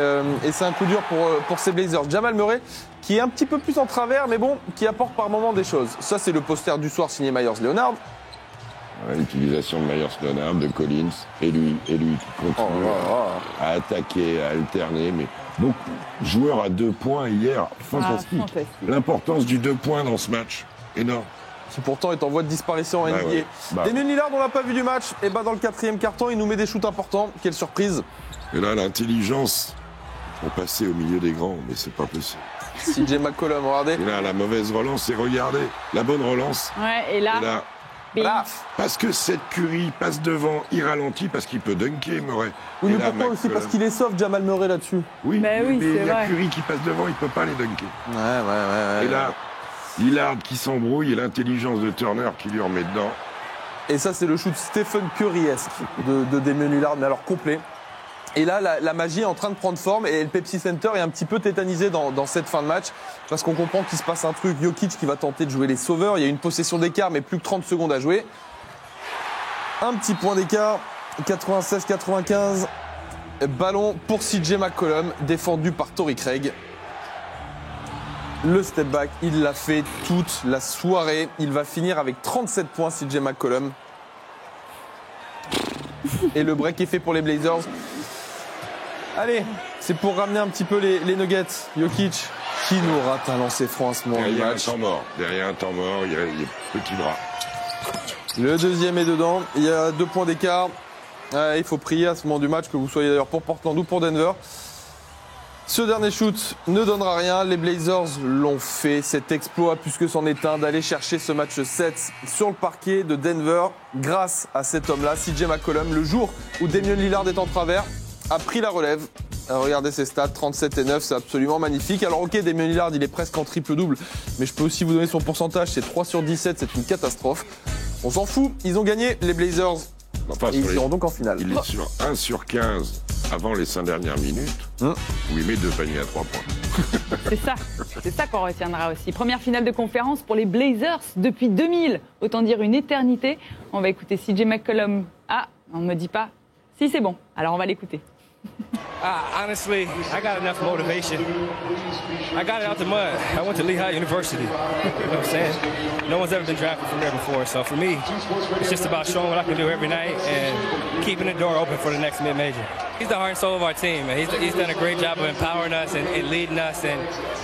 c'est un coup dur pour ces Blazers. Jamal Murray qui est un petit peu plus en travers, mais bon, qui apporte par moments des choses. Ça, c'est le poster du soir signé Myers Leonard. L'utilisation de Myers Leonard, de Collins, et lui qui continue à attaquer, à alterner. Mais beaucoup de joueurs à 2 points hier, fantastique. L'importance du 2 points dans ce match, énorme. Qui pourtant est en voie de disparition en NBA. Damien Lillard, on l'a pas vu du match. Et dans le 4e quart-temps, il nous met des shoots importants. Quelle surprise. Et là, l'intelligence pour passer au milieu des grands, mais c'est pas possible. CJ McCollum, regardez. Et là, la mauvaise relance, et regardez, la bonne relance. Ouais, et là voilà. Parce que cette Curry passe devant, il ralentit parce qu'il peut dunker, Murray. Oui, mais pourquoi aussi? Parce qu'il est soft, Jamal Murray, là-dessus. Oui, mais il y a vrai. Curry qui passe devant, il peut pas les dunker. Ouais. Et là, Lillard qui s'embrouille et l'intelligence de Turner qui lui remet dedans. Et ça, c'est le shoot Stephen Curry-esque de Damien Lillard, mais alors complet. Et là, la magie est en train de prendre forme et le Pepsi Center est un petit peu tétanisé dans cette fin de match parce qu'on comprend qu'il se passe un truc. Jokic qui va tenter de jouer les sauveurs. Il y a une possession d'écart, mais plus que 30 secondes à jouer. Un petit point d'écart, 96-95. Ballon pour CJ McCollum, défendu par Torrey Craig. Le step back, il l'a fait toute la soirée. Il va finir avec 37 points, CJ McCollum. Et le break est fait pour les Blazers. Allez, c'est pour ramener un petit peu les Nuggets. Jokic, qui nous rate un lancer franc à ce moment du match. Derrière un temps mort, il y a petit bras. Le deuxième est dedans. Il y a 2 points d'écart. Il faut prier à ce moment du match, que vous soyez d'ailleurs pour Portland ou pour Denver. Ce dernier shoot ne donnera rien. Les Blazers l'ont fait, cet exploit, puisque c'en est un, d'aller chercher ce match 7 sur le parquet de Denver grâce à cet homme-là, CJ McCollum, le jour où Damian Lillard est en travers, a pris la relève. Regardez ses stats, 37 et 9, c'est absolument magnifique. Alors ok, Damian Lillard, il est presque en triple-double, mais je peux aussi vous donner son pourcentage, c'est 3 sur 17, c'est une catastrophe. On s'en fout, ils ont gagné, les Blazers, et ils seront donc en finale. Il est sur 1 sur 15 avant les 5 dernières minutes, où il met 2 paniers à 3 points. C'est ça qu'on retiendra aussi. Première finale de conférence pour les Blazers depuis 2000, autant dire une éternité. On va écouter CJ McCollum. Ah, on ne me dit pas. Si, c'est bon, alors on va l'écouter. Honestly, I got enough motivation. I got it out the mud. I went to Lehigh University. You know what I'm saying? No one's ever been drafted from there before. So for me, it's just about showing what I can do every night and keeping the door open for the next mid-major. He's the heart and soul of our team, man. He's done a great job of empowering us and leading us. And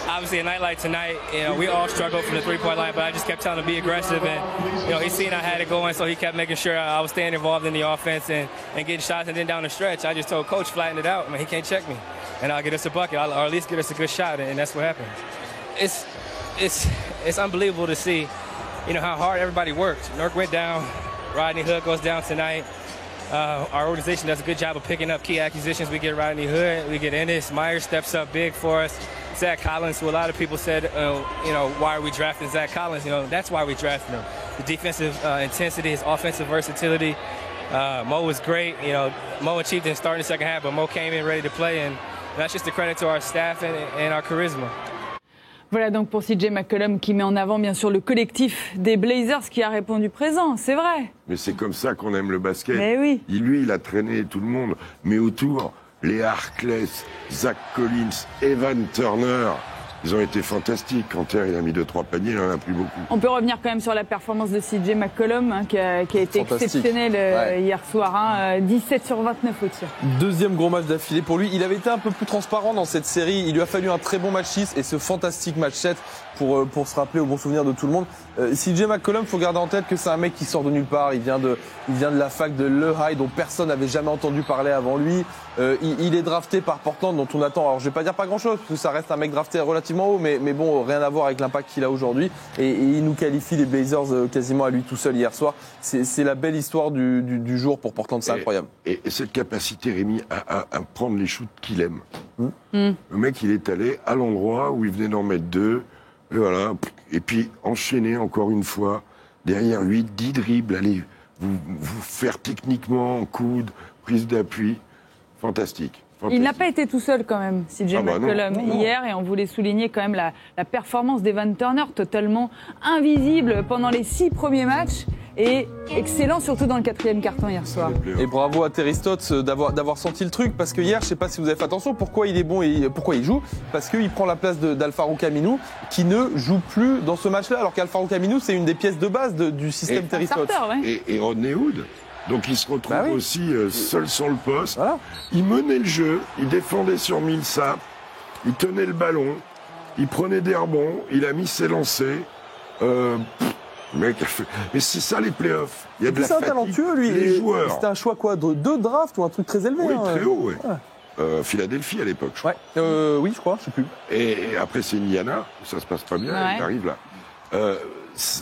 obviously, a night like tonight, you know, we all struggled from the three-point line, but I just kept telling him to be aggressive. And, you know, he's seen I had it going, so he kept making sure I was staying involved in the offense and getting shots. And then down the stretch, I just told Coach, flatten it out. I mean, he can't check me. And I'll get us a bucket, or at least get us a good shot, and that's what happened. It's unbelievable to see, you know, how hard everybody worked. Nurk went down. Rodney Hood goes down tonight. Our organization does a good job of picking up key acquisitions. We get Rodney Hood, we get Ennis. Myers steps up big for us. Zach Collins, who a lot of people said, you know, why are we drafting Zach Collins? You know, that's why we drafted him. The defensive intensity, his offensive versatility. Mo was great. You know, Mo and Chief didn't start in the second half, but Mo came in ready to play, and that's just a credit to our staff and our charisma. Voilà donc pour CJ McCollum qui met en avant bien sûr le collectif des Blazers qui a répondu présent, c'est vrai. Mais c'est comme ça qu'on aime le basket. Mais oui. Lui, il a traîné tout le monde, mais autour, les Harkless, Zach Collins, Evan Turner, ils ont été fantastiques. Kanter, il a mis 2-3 paniers, il n'en a plus beaucoup. On peut revenir quand même sur la performance de CJ McCollum qui a été exceptionnelle hier soir. 17 sur 29 au tir. Deuxième gros match d'affilée pour lui. Il avait été un peu plus transparent dans cette série. Il lui a fallu un très bon match 6 et ce fantastique match 7 pour se rappeler au bon souvenir de tout le monde. CJ McCollum, il faut garder en tête que c'est un mec qui sort de nulle part. Il vient de la fac de Lehigh dont personne n'avait jamais entendu parler avant lui. Il est drafté par Portland dont on attend, alors je vais pas dire pas grand chose parce que ça reste un mec drafté relativement haut, mais bon, rien à voir avec l'impact qu'il a aujourd'hui. Et il nous qualifie les Blazers quasiment à lui tout seul hier soir. C'est la belle histoire du jour pour Portland, c'est incroyable. Et cette capacité, Rémi, à prendre les shoots qu'il aime. Le mec, il est allé à l'endroit où il venait d'en mettre 2. Et voilà. Et puis enchaîner encore une fois, derrière 8-10 dribbles, allez vous faire techniquement en coude, prise d'appui. Fantastique. Il n'a pas été tout seul quand même, CJ McCollum, hier, et on voulait souligner quand même la performance d'Evan Turner, totalement invisible pendant les 6 premiers matchs, et excellent surtout dans le 4e quart-temps hier soir. Et bravo à Terry Stotts d'avoir senti le truc, parce que hier, je ne sais pas si vous avez fait attention, pourquoi il est bon et pourquoi il joue, parce qu'il prend la place d'Al-Farouq Aminu, qui ne joue plus dans ce match-là, alors qu'Al-Farouq Aminu, c'est une des pièces de base du système Terry Stotts. Et Rodney Hood. Donc il se retrouve aussi seul sur le poste. Voilà. Il menait le jeu, il défendait sur Millsap, il tenait le ballon, il prenait des rebonds, il a mis ses lancers. Mais c'est ça les playoffs. Il y a de la fatigue. C'est un talentueux lui. Les joueurs. C'était un choix quoi, de 2 drafts ou un truc très élevé. Oui, très haut. Philadelphie à l'époque. Je crois. Oui, je crois, je sais plus. Et après c'est Indiana, ça se passe pas bien, il arrive là.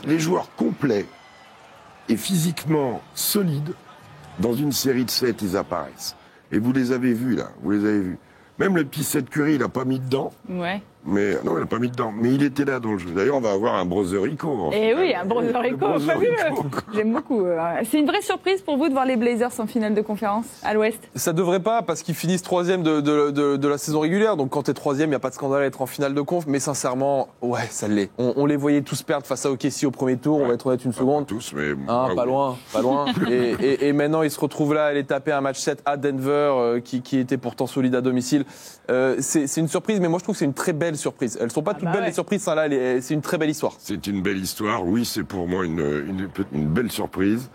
Les joueurs complets et physiquement solides, dans une série de 7, ils apparaissent. Et vous les avez vus, là. Vous les avez vus. Même le petit Seth Curry, il n'a pas mis dedans. Ouais. Mais non, il n'a pas mis dedans. Mais il était là dans le jeu. D'ailleurs, on va avoir un Brotherico. Et oui, un Brotherico fabuleux. J'aime beaucoup. C'est une vraie surprise pour vous de voir les Blazers en finale de conférence à l'Ouest? Ça devrait pas, parce qu'ils finissent 3e de la saison régulière. Donc quand t'es 3e, il n'y a pas de scandale à être en finale de conf. Mais sincèrement, ouais, ça l'est. On les voyait tous perdre face à OKC au premier tour. On va être honnête une seconde. Tous, mais pas loin. et maintenant, ils se retrouvent là à aller taper un match 7 à Denver, qui était pourtant solide à domicile. C'est une surprise, mais moi je trouve que c'est une très belle surprise. Elles sont pas toutes belles les surprises, hein, là, c'est une très belle histoire. C'est une belle histoire, oui, c'est pour moi une belle surprise.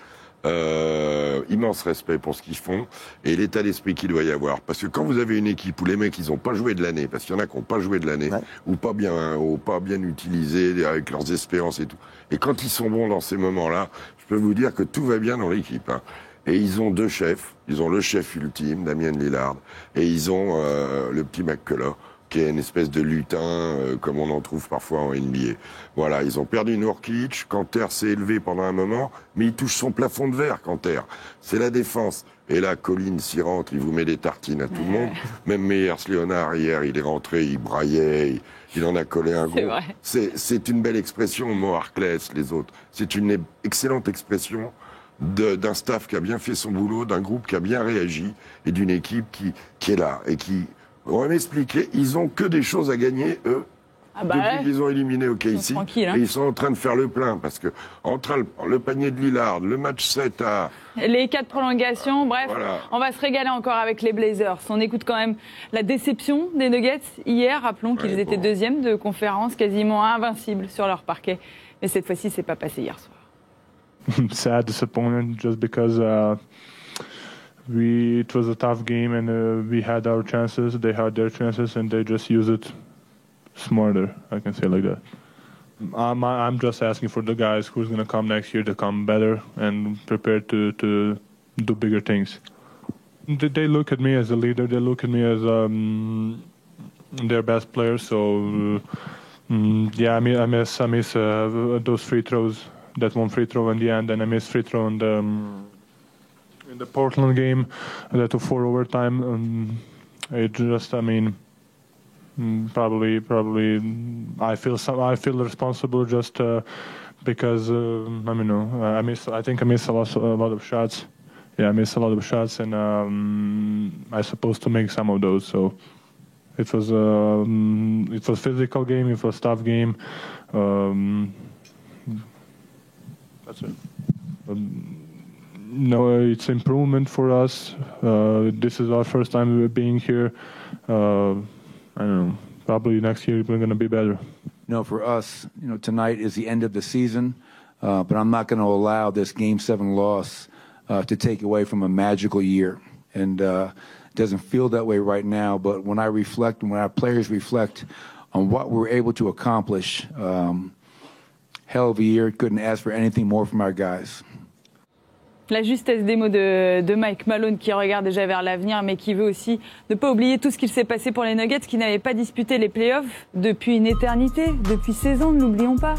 Immense respect pour ce qu'ils font et l'état d'esprit qu'il doit y avoir. Parce que quand vous avez une équipe où les mecs, ils n'ont pas joué de l'année, parce qu'il y en a qui n'ont pas joué de l'année, ou pas bien utilisé avec leurs espérances et tout. Et quand ils sont bons dans ces moments-là, je peux vous dire que tout va bien dans l'équipe. Hein. Et ils ont 2 chefs. Ils ont le chef ultime, Damien Lillard, et ils ont le petit McCullough, qui est une espèce de lutin, comme on en trouve parfois en NBA. Voilà, ils ont perdu Nurkic, Kanter s'est élevé pendant un moment, mais il touche son plafond de verre, Kanter. C'est la défense. Et là, Collins, s'y rentre, il vous met des tartines à tout le monde. Même Meyers Leonard, hier, il est rentré, il braillait, il en a collé un gros. C'est une belle expression, Mo Harkless, les autres. C'est une excellente expression d'un staff qui a bien fait son boulot, d'un groupe qui a bien réagi, et d'une équipe qui est là, et qui... On va m'expliquer, ils ont que des choses à gagner, eux, depuis qu'ils ont éliminé OKC. Hein. Et ils sont en train de faire le plein, parce que entre le panier de Lillard, le match 7 à... Les 4 prolongations, bref, on va se régaler encore avec les Blazers. On écoute quand même la déception des Nuggets hier. Rappelons qu'ils étaient 2e de conférence, quasiment invincibles sur leur parquet. Mais cette fois-ci, c'est pas passé hier soir. Sad disappointment just because... It was a tough game and we had our chances, they had their chances and they just used it smarter, I can say like that. I'm just asking for the guys who's going to come next year to come better and prepared to do bigger things. They look at me as a leader, they look at me as their best player, so yeah, I miss those free throws, that one free throw in the end, and I miss free throw in the Portland game, that 4 overtime. It just, I mean, probably, I feel responsible just because I think I miss a lot of shots. Yeah, I miss a lot of shots, and I'm supposed to make some of those. So it was a physical game. It was a tough game. That's it. No, it's improvement for us. This is our first time being here. I don't know. Probably next year we're going to be better. For us, tonight is the end of the season, but I'm not going to allow this Game 7 loss to take away from a magical year. And it doesn't feel that way right now, but when I reflect and when our players reflect on what we're able to accomplish, hell of a year. Couldn't ask for anything more from our guys. La justesse des mots de Mike Malone qui regarde déjà vers l'avenir, mais qui veut aussi ne pas oublier tout ce qu'il s'est passé pour les Nuggets qui n'avaient pas disputé les playoffs depuis une éternité, depuis 16 ans, ne l'oublions pas.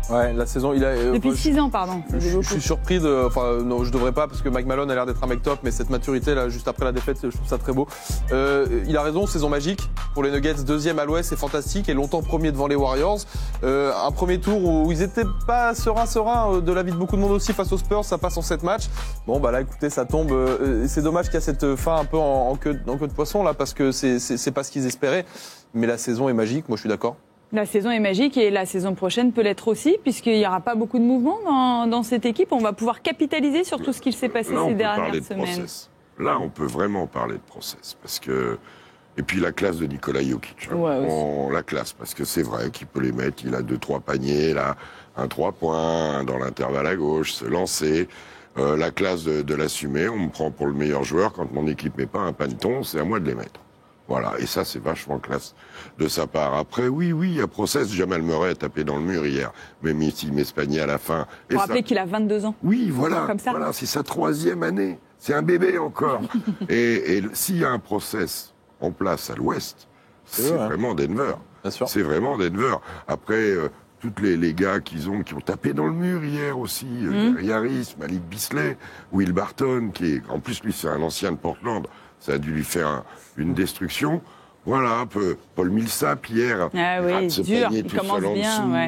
Ouais, la saison, depuis 6 ans, pardon. Je suis surpris non, je devrais pas parce que Mike Malone a l'air d'être un mec top, mais cette maturité là, juste après la défaite, je trouve ça très beau. Il a raison, saison magique pour les Nuggets, 2e à l'Ouest, c'est fantastique et longtemps premier devant les Warriors. Un premier tour où ils étaient pas sereins de l'avis de beaucoup de monde aussi face aux Spurs, ça passe en 7 matchs. Bon bah là, écoutez, ça tombe. C'est dommage qu'il y a cette fin un peu en queue de poisson là parce que c'est pas ce qu'ils espéraient. Mais la saison est magique, moi je suis d'accord. La saison est magique et la saison prochaine peut l'être aussi, puisqu'il n'y aura pas beaucoup de mouvements dans cette équipe. On va pouvoir capitaliser sur tout ce qu'il s'est passé ces dernières semaines. Là, on peut vraiment parler de process. Parce que... Et puis la classe de Nikola Jokic. La classe, parce que c'est vrai qu'il peut les mettre. Il a 2-3 paniers, là, un 3 points, un dans l'intervalle à gauche, se lancer. La classe de l'assumer. On me prend pour le meilleur joueur. Quand mon équipe met pas un paneton, c'est à moi de les mettre. Voilà, et ça, c'est vachement classe de sa part. Après, oui, il y a process. Jamal Murray a tapé dans le mur hier, même ici, Mespagné à la fin. Pour rappeler qu'il a 22 ans. Oui, voilà, c'est sa 3e année. C'est un bébé encore. et s'il y a un process en place à l'Ouest, c'est vraiment Denver. C'est vraiment Denver. Après, tous les gars qui ont tapé dans le mur hier aussi, Gary Harris, Malik Beasley, Will Barton, en plus, lui, c'est un ancien de Portland. Ça a dû lui faire une destruction. Voilà, Paul Millsap hier, dur. Il commence bien.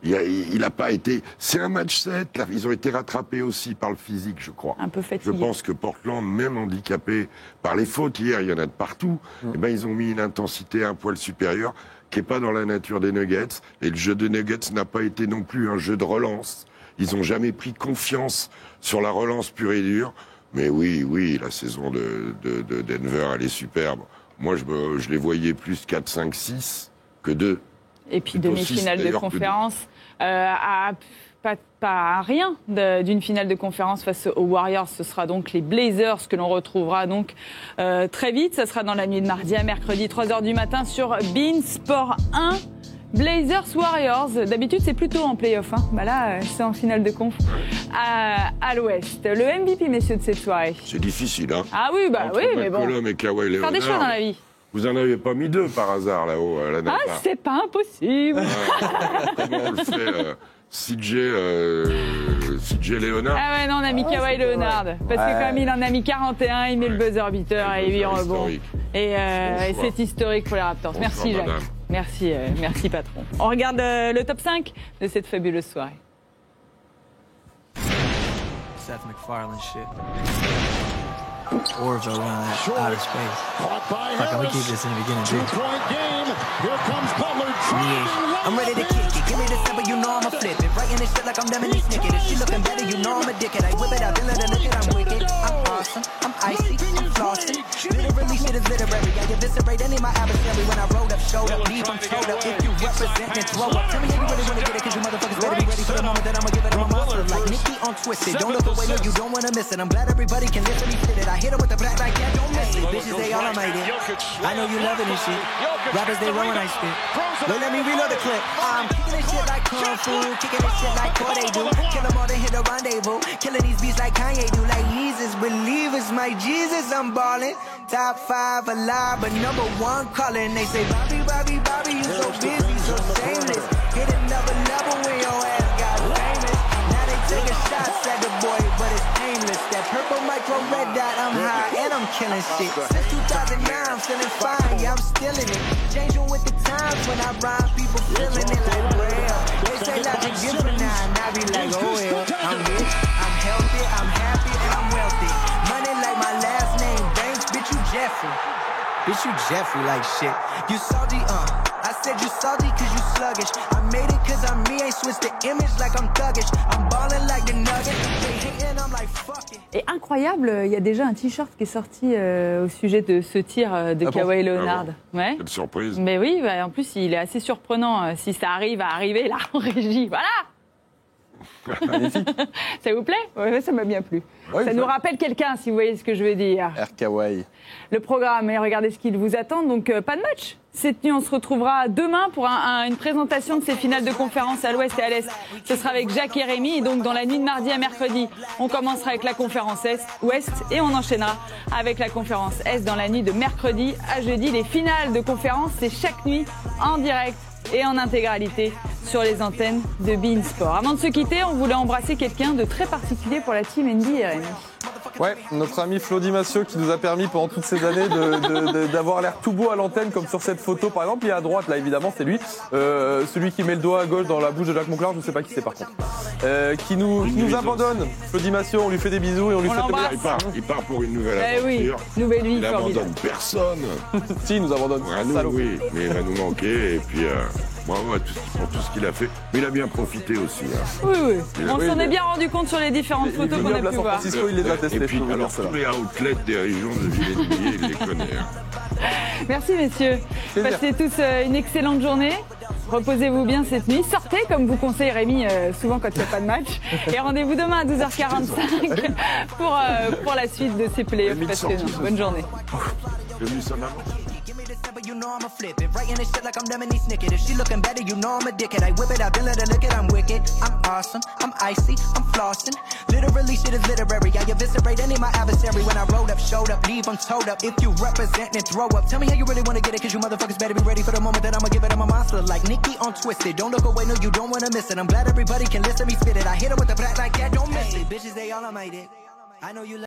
Il n'a pas été... C'est un match 7, là, ils ont été rattrapés aussi par le physique, je crois. Un peu fatigué. Je pense que Portland, même handicapé par les fautes hier, il y en a de partout, ils ont mis une intensité un poil supérieure qui n'est pas dans la nature des Nuggets. Et le jeu des Nuggets n'a pas été non plus un jeu de relance. Ils n'ont jamais pris confiance sur la relance pure et dure. Mais oui, la saison de Denver, elle est superbe. Moi, je les voyais plus 4, 5, 6 que 2. Et puis demi-finale de conférence. pas rien d'une finale de conférence face aux Warriors. Ce sera donc les Blazers que l'on retrouvera donc très vite. Ça sera dans la nuit de mardi à mercredi, 3h du matin sur beIN Sport 1. Blazers Warriors, d'habitude c'est plutôt en play-off, hein. Bah là c'est en finale de conf à l'Ouest. Le MVP, messieurs, de cette soirée. C'est difficile, hein. Ah oui, bah entre oui, mais bon. McCollum et Kawhi Leonard. Faire des choix dans la vie. Vous en avez pas mis 2 par hasard là-haut à la NASA. Ah, c'est pas impossible. Comment on le fait CJ Leonard. Ah ouais, non, on a mis Kawhi Leonard. Parce que comme il en a mis 41, il met le buzzer beater et 8 rebonds. Et c'est historique pour les Raptors. Merci, Jacques. Merci patron. On regarde le top 5 de cette fabuleuse soirée. Seth MacFarlane shit. Orville running that out of space. Fuck, I'm gonna keep this in the beginning, too. Here comes Butler. I'm ready to kick it. Give me the number, you know I'ma flip it. Writing this shit like I'm Lemony Snicket. If she looking better, you know I'm a dickhead. I whip it out, then let her look it, I'm wicked. I'm awesome, I'm icy, I'm flossing. Literally shit is literary. I eviscerate any of my adversary when I rolled up, showed up, leave them told up. If you represent, then throw up. Tell me if you really wanna get it, cause you motherfuckers better be ready for the moment that I'ma give it to my monster. Like Nicki on Twisted. Don't look away, no, you don't wanna miss it. I'm glad everybody can listen me fit it. I hit her with the black like that, don't miss it. Bitches, they all almighty. I know you loving this shit. Rappers, they run when I spit. Look, let me reload the clip. I'm kicking this shit like Kung Fu, kicking this shit like Corday do. Kill them all, then hit a rendezvous. Killing these beats like Kanye do. Like Jesus, believers, my Jesus, I'm ballin'. Top 5 alive, but number 1 calling. They say, Bobby, Bobby, Bobby, you so busy, so shameless. Hit another level when your ass got famous. Now they taking shots at the boy, but it's aimless. That purple micro red dot, I'm high and I'm killing shit. Since 2009, I'm feeling fine, yeah, I'm still in it. Changing with the times when I rhyme, people feeling it like real. They say like a gift and I be like, oh yeah, I'm rich, I'm healthy, I'm happy, and I'm wealthy. Money like my last name, Banks, bitch, you Jeffrey. Bitch, you Jeffrey like shit. You salty, I said you salty cause you sluggish. I made it cause I'm me, ain't switched the image like I'm thuggish. I'm ballin' like the nugget. They hatin', I'm like fuck it. Et incroyable, il y a déjà un t-shirt qui est sorti au sujet de ce tir de Kawhi Leonard. Ouais. Quelle surprise. Mais oui, bah, en plus il est assez surprenant si ça arrive à arriver là en régie. Voilà. Magnifique. Ça vous plaît? Ouais, ça m'a bien plu. Oui, ça nous rappelle quelqu'un, si vous voyez ce que je veux dire. Kawhi. Le programme, et regardez ce qu'il vous attend. Donc, pas de match. Cette nuit, on se retrouvera demain pour une présentation de ces finales de conférence à l'Ouest et à l'Est. Ce sera avec Jacques et Rémi. Et donc, dans la nuit de mardi à mercredi, on commencera avec la conférence Ouest et on enchaînera avec la conférence Est dans la nuit de mercredi à jeudi. Les finales de conférence, c'est chaque nuit en direct et en intégralité sur les antennes de beIN Sport. Avant de se quitter, on voulait embrasser quelqu'un de très particulier pour la team NBA, Rémi. Ouais, notre ami Flo Di Massio qui nous a permis pendant toutes ces années d'avoir l'air tout beau à l'antenne, comme sur cette photo par exemple. Il est à droite là, évidemment, c'est lui. Celui qui met le doigt à gauche dans la bouche de Jacques Monclar, je ne sais pas qui c'est par contre. Qui nous abandonne. Flo Di Massio, on lui fait des bisous et on lui souhaite le meilleur. Il part pour une nouvelle aventure. Oui, nouvelle vie. Il n'abandonne personne. Si, il nous abandonne. Oui, mais il va nous manquer et puis bravo pour tout ce qu'il a fait. Mais il a bien profité aussi. Hein. Oui. On s'en est bien rendu compte sur les différentes photos qu'on a pu voir. Francisco, il les a testés. Et puis, alors, tous les outlets des régions de Villeneuve, il les connaît. Hein. Merci, messieurs. Passez tous une excellente journée. Reposez-vous bien cette nuit. Sortez, comme vous conseille Rémi, souvent quand il n'y a pas de match. Et rendez-vous demain à 12h45 pour la suite de ces playoffs passionnants. Bonne journée. You know I'ma flip it. Writing this shit like I'm Lemony Snicket. If she looking better, you know I'm a dickhead. I whip it out, then let her look it, I'm wicked. I'm awesome, I'm icy, I'm flossing. Literally shit is literary. I eviscerate any of my adversary when I rolled up, showed up, leave them told up. If you represent, then throw up. Tell me how you really wanna get it, cause you motherfuckers better be ready for the moment that I'ma give it. I'm a monster like Nicki on Twisted. Don't look away, no, you don't wanna miss it. I'm glad everybody can listen me spit it. I hit her with the black like that, don't miss it. Bitches, they all on my dick. I know you